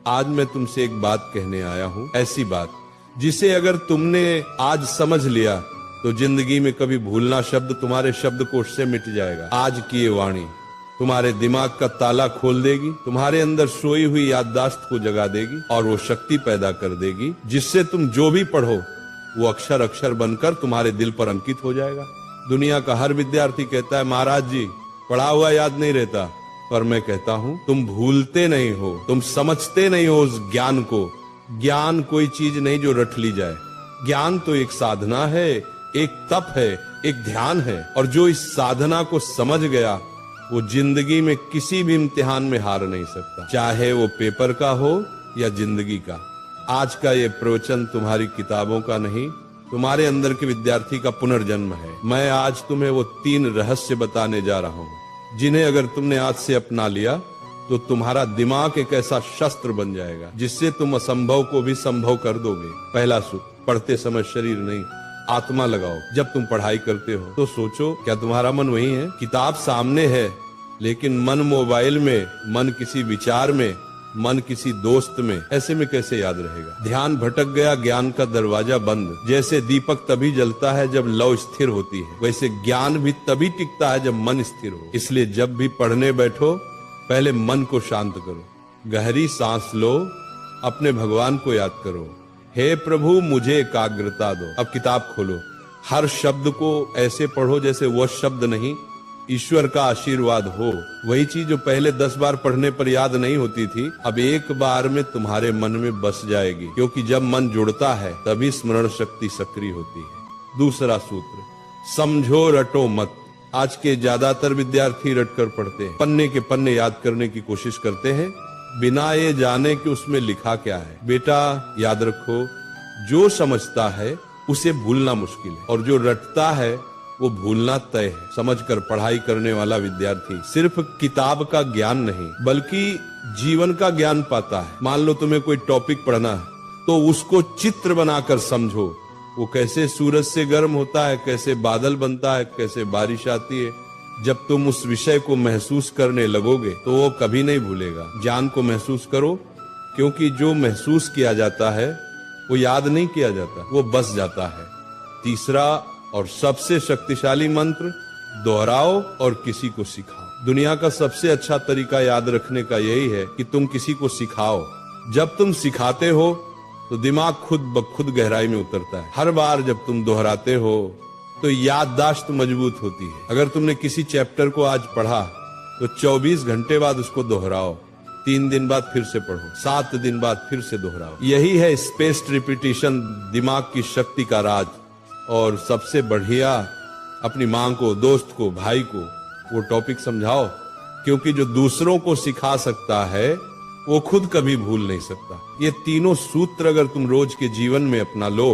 आज मैं तुमसे एक बात कहने आया हूं, ऐसी बात जिसे अगर तुमने आज समझ लिया तो जिंदगी में कभी भूलना शब्द तुम्हारे शब्दकोश से मिट जाएगा। आज की ये वाणी तुम्हारे दिमाग का ताला खोल देगी, तुम्हारे अंदर सोई हुई याददाश्त को जगा देगी और वो शक्ति पैदा कर देगी जिससे तुम जो भी पढ़ो वो अक्षर अक्षर बनकर तुम्हारे दिल पर अंकित हो जाएगा। दुनिया का हर विद्यार्थी कहता है महाराज जी पढ़ा हुआ याद नहीं रहता, पर मैं कहता हूं तुम भूलते नहीं हो, तुम समझते नहीं हो उस ज्ञान को। ज्ञान कोई चीज नहीं जो रट ली जाए, ज्ञान तो एक साधना है, एक तप है, एक ध्यान है, और जो इस साधना को समझ गया वो जिंदगी में किसी भी इम्तिहान में हार नहीं सकता, चाहे वो पेपर का हो या जिंदगी का। आज का ये प्रवचन तुम्हारी किताबों का नहीं, तुम्हारे अंदर के विद्यार्थी का पुनर्जन्म है। मैं आज तुम्हें वो 3 रहस्य बताने जा रहा हूं जिन्हें अगर तुमने आज से अपना लिया तो तुम्हारा दिमाग एक ऐसा शस्त्र बन जाएगा जिससे तुम असंभव को भी संभव कर दोगे। पहला सूत्र, पढ़ते समय शरीर नहीं आत्मा लगाओ। जब तुम पढ़ाई करते हो तो सोचो क्या तुम्हारा मन वही है? किताब सामने है लेकिन मन मोबाइल में, मन किसी विचार में, मन किसी दोस्त में, ऐसे में कैसे याद रहेगा? ध्यान भटक गया, ज्ञान का दरवाजा बंद। जैसे दीपक तभी जलता है जब लौ स्थिर होती है, वैसे ज्ञान भी तभी टिकता है जब मन स्थिर हो। इसलिए जब भी पढ़ने बैठो पहले मन को शांत करो, गहरी सांस लो, अपने भगवान को याद करो, हे प्रभु मुझे एकाग्रता दो। अब किताब खोलो, हर शब्द को ऐसे पढ़ो जैसे वह शब्द नहीं, ईश्वर का आशीर्वाद हो। वही चीज जो पहले 10 बार पढ़ने पर याद नहीं होती थी, अब एक बार में तुम्हारे मन में बस जाएगी, क्योंकि जब मन जुड़ता है तभी स्मरण शक्ति सक्रिय होती है। दूसरा सूत्र, समझो रटो मत। आज के ज्यादातर विद्यार्थी रटकर पढ़ते हैं, पन्ने के पन्ने याद करने की कोशिश करते हैं बिना ये जाने कि उसमें लिखा क्या है। बेटा याद रखो, जो समझता है उसे भूलना मुश्किल है और जो रटता है वो भूलना तय है। समझकर पढ़ाई करने वाला विद्यार्थी सिर्फ किताब का ज्ञान नहीं बल्कि जीवन का ज्ञान पाता है। मान लो तुम्हें कोई टॉपिक पढ़ना है तो उसको चित्र बनाकर समझो, वो कैसे सूरज से गर्म होता है, कैसे बादल बनता है, कैसे बारिश आती है। जब तुम उस विषय को महसूस करने लगोगे तो वो कभी नहीं भूलेगा। ज्ञान को महसूस करो, क्योंकि जो महसूस किया जाता है वो याद नहीं किया जाता, वो बस जाता है। तीसरा और सबसे शक्तिशाली मंत्र, दोहराओ और किसी को सिखाओ। दुनिया का सबसे अच्छा तरीका याद रखने का यही है कि तुम किसी को सिखाओ। जब तुम सिखाते हो तो दिमाग खुद ब खुद गहराई में उतरता है। हर बार जब तुम दोहराते हो तो याददाश्त मजबूत होती है। अगर तुमने किसी चैप्टर को आज पढ़ा तो 24 घंटे बाद उसको दोहराओ, 3 दिन बाद फिर से पढ़ो, 7 दिन बाद फिर से दोहराओ। यही है स्पेस्ड रिपीटिशन, दिमाग की शक्ति का राज। और सबसे बढ़िया, अपनी माँ को, दोस्त को, भाई को वो टॉपिक समझाओ, क्योंकि जो दूसरों को सिखा सकता है वो खुद कभी भूल नहीं सकता। ये तीनों सूत्र अगर तुम रोज के जीवन में अपना लो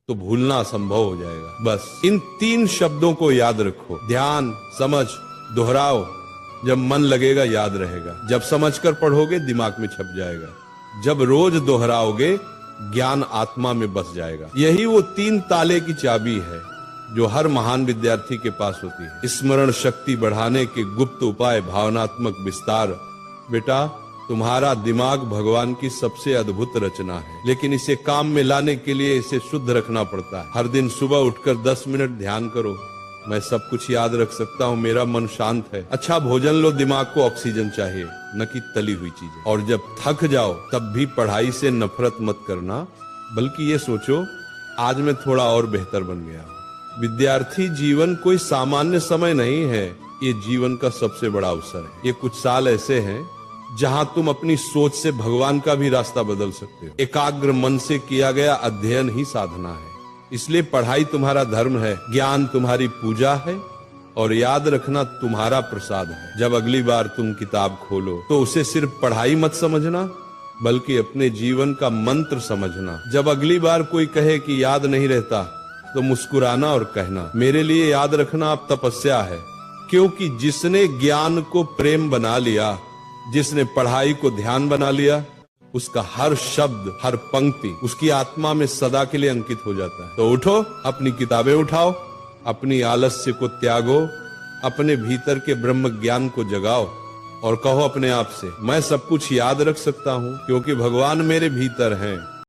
तो भूलना असंभव हो जाएगा। बस इन 3 शब्दों को याद रखो, ध्यान, समझ, दोहराओ। जब मन लगेगा याद रहेगा, जब समझकर पढ़ोगे दिमाग में छप जाएगा, जब रोज दोहराओगे ज्ञान आत्मा में बस जाएगा। यही वो 3 ताले की चाबी है जो हर महान विद्यार्थी के पास होती है। स्मरण शक्ति बढ़ाने के गुप्त उपाय, भावनात्मक विस्तार। बेटा तुम्हारा दिमाग भगवान की सबसे अद्भुत रचना है, लेकिन इसे काम में लाने के लिए इसे शुद्ध रखना पड़ता है। हर दिन सुबह उठकर 10 मिनट ध्यान करो, मैं सब कुछ याद रख सकता हूँ, मेरा मन शांत है। अच्छा भोजन लो, दिमाग को ऑक्सीजन चाहिए, न कि तली हुई चीजें। और जब थक जाओ तब भी पढ़ाई से नफरत मत करना, बल्कि ये सोचो आज मैं थोड़ा और बेहतर बन गया। विद्यार्थी जीवन कोई सामान्य समय नहीं है, ये जीवन का सबसे बड़ा अवसर है। ये कुछ साल ऐसे हैं जहां तुम अपनी सोच से भगवान का भी रास्ता बदल सकते हो। एकाग्र मन से किया गया अध्ययन ही साधना है। इसलिए पढ़ाई तुम्हारा धर्म है, ज्ञान तुम्हारी पूजा है और याद रखना तुम्हारा प्रसाद है। जब अगली बार तुम किताब खोलो तो उसे सिर्फ पढ़ाई मत समझना, बल्कि अपने जीवन का मंत्र समझना। जब अगली बार कोई कहे कि याद नहीं रहता तो मुस्कुराना और कहना, मेरे लिए याद रखना अब तपस्या है। क्योंकि जिसने ज्ञान को प्रेम बना लिया, जिसने पढ़ाई को ध्यान बना लिया, उसका हर शब्द, हर पंक्ति उसकी आत्मा में सदा के लिए अंकित हो जाता है। तो उठो, अपनी किताबें उठाओ, अपनी आलस्य को त्यागो, अपने भीतर के ब्रह्म ज्ञान को जगाओ और कहो अपने आप से, मैं सब कुछ याद रख सकता हूँ क्योंकि भगवान मेरे भीतर हैं।